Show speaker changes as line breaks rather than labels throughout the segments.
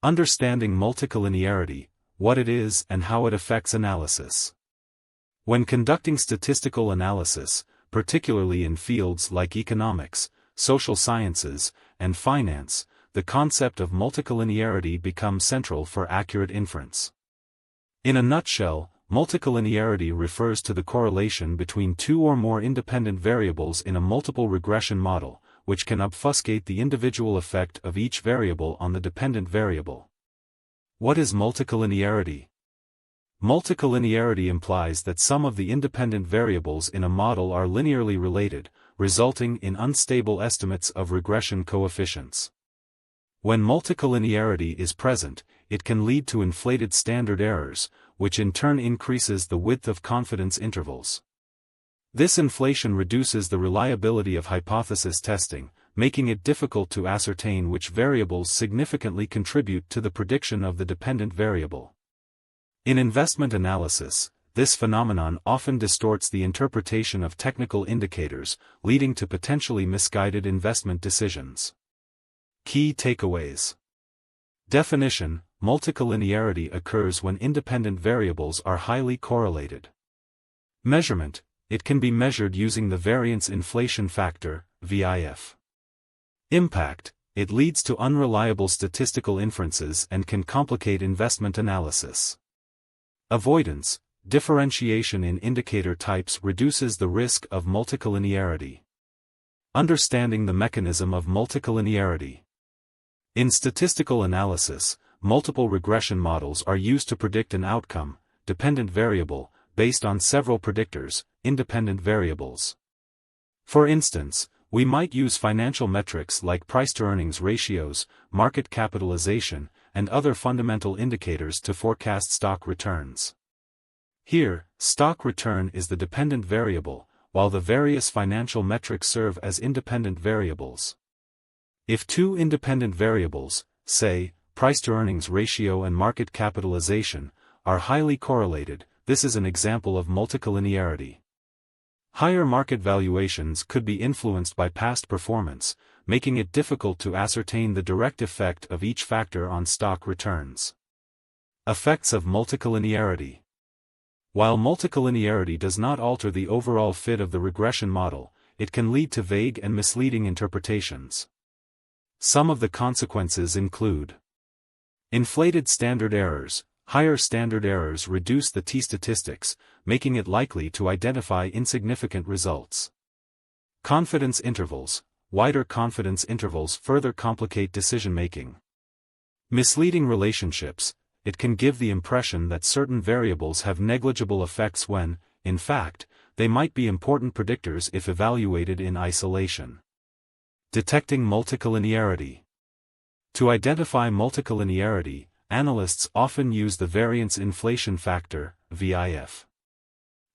Understanding multicollinearity, what it is and how it affects analysis. When conducting statistical analysis, particularly in fields like economics, social sciences, and finance, the concept of multicollinearity becomes central for accurate inference. In a nutshell, multicollinearity refers to the correlation between two or more independent variables in a multiple regression model, which can obfuscate the individual effect of each variable on the dependent variable. What is multicollinearity? Multicollinearity implies that some of the independent variables in a model are linearly related, resulting in unstable estimates of regression coefficients. When multicollinearity is present, it can lead to inflated standard errors, which in turn increases the width of confidence intervals. This inflation reduces the reliability of hypothesis testing, making it difficult to ascertain which variables significantly contribute to the prediction of the dependent variable. In investment analysis, this phenomenon often distorts the interpretation of technical indicators, leading to potentially misguided investment decisions. Key takeaways. Definition: multicollinearity occurs when independent variables are highly correlated. Measurement: it can be measured using the variance inflation factor, VIF. Impact: it leads to unreliable statistical inferences and can complicate investment analysis. Avoidance: differentiation in indicator types reduces the risk of multicollinearity. Understanding the mechanism of multicollinearity. In statistical analysis, multiple regression models are used to predict an outcome, dependent variable, based on several predictors, independent variables. For instance, we might use financial metrics like price-to-earnings ratios, market capitalization, and other fundamental indicators to forecast stock returns. Here, stock return is the dependent variable, while the various financial metrics serve as independent variables. If two independent variables, say, price-to-earnings ratio and market capitalization, are highly correlated, this is an example of multicollinearity. Higher market valuations could be influenced by past performance, making it difficult to ascertain the direct effect of each factor on stock returns. Effects of multicollinearity. While multicollinearity does not alter the overall fit of the regression model, it can lead to vague and misleading interpretations. Some of the consequences include: inflated standard errors. Higher standard errors reduce the t-statistics, making it likely to identify insignificant results. Confidence intervals. Wider confidence intervals further complicate decision-making. Misleading relationships. It can give the impression that certain variables have negligible effects when, in fact, they might be important predictors if evaluated in isolation. Detecting multicollinearity. To identify multicollinearity, analysts often use the variance inflation factor, VIF.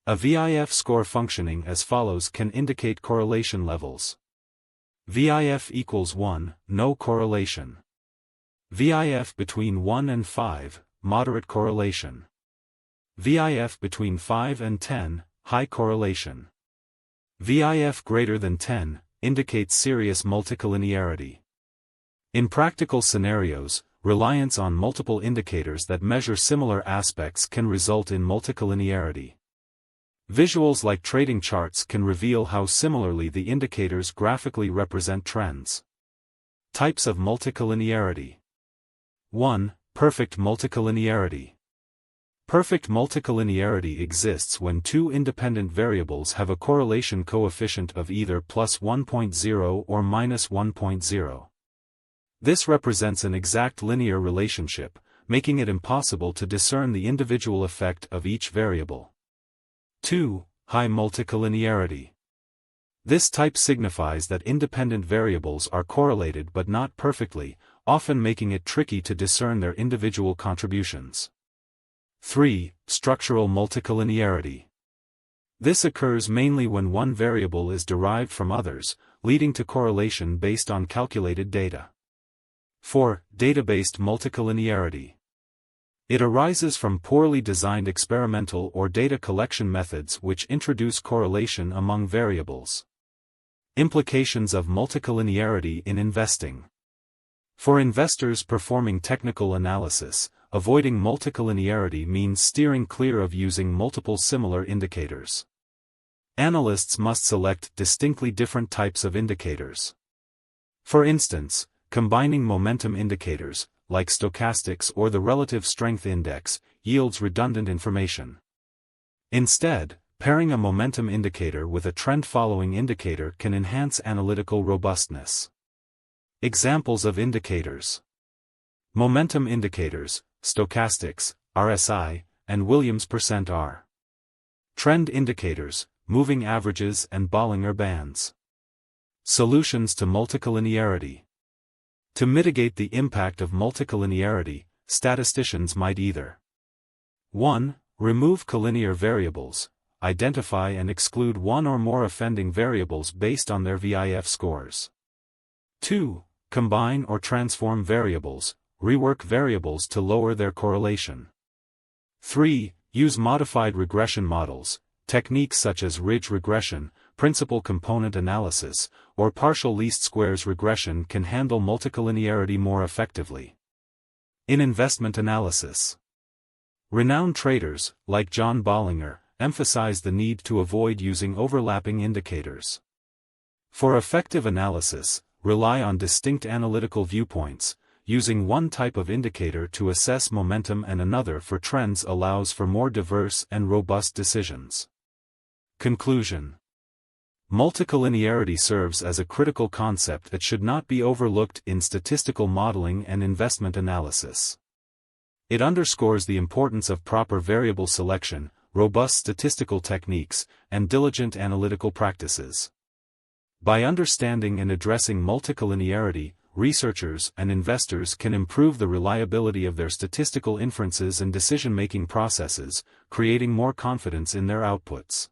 A VIF score functioning as follows can indicate correlation levels. VIF equals 1, no correlation. VIF between 1 and 5, moderate correlation. VIF between 5 and 10, high correlation. VIF greater than 10, indicates serious multicollinearity. In practical scenarios, reliance on multiple indicators that measure similar aspects can result in multicollinearity. Visuals like trading charts can reveal how similarly the indicators graphically represent trends. Types of multicollinearity. 1. Perfect multicollinearity. Perfect multicollinearity exists when two independent variables have a correlation coefficient of either plus 1.0 or minus 1.0. This represents an exact linear relationship, making it impossible to discern the individual effect of each variable. 2. High multicollinearity. This type signifies that independent variables are correlated but not perfectly, often making it tricky to discern their individual contributions. 3. Structural multicollinearity. This occurs mainly when one variable is derived from others, leading to correlation based on calculated data. 4. Data-based multicollinearity. It arises from poorly designed experimental or data collection methods which introduce correlation among variables. Implications of multicollinearity in investing. For investors performing technical analysis, avoiding multicollinearity means steering clear of using multiple similar indicators. Analysts must select distinctly different types of indicators. For instance, combining momentum indicators, like stochastics or the relative strength index, yields redundant information. Instead, pairing a momentum indicator with a trend-following indicator can enhance analytical robustness. Examples of indicators: momentum indicators, stochastics, RSI, and Williams %R. Trend indicators, moving averages and Bollinger Bands. Solutions to multicollinearity. To mitigate the impact of multicollinearity, statisticians might either 1. Remove collinear variables, identify and exclude one or more offending variables based on their VIF scores. 2. Combine or transform variables, rework variables to lower their correlation. 3. Use modified regression models. Techniques such as ridge regression, principal component analysis, or partial least squares regression can handle multicollinearity more effectively. In investment analysis, renowned traders, like John Bollinger, emphasize the need to avoid using overlapping indicators. For effective analysis, rely on distinct analytical viewpoints. Using one type of indicator to assess momentum and another for trends allows for more diverse and robust decisions. Conclusion: multicollinearity serves as a critical concept that should not be overlooked in statistical modeling and investment analysis. It underscores the importance of proper variable selection, robust statistical techniques, and diligent analytical practices. By understanding and addressing multicollinearity, researchers and investors can improve the reliability of their statistical inferences and decision-making processes, creating more confidence in their outputs.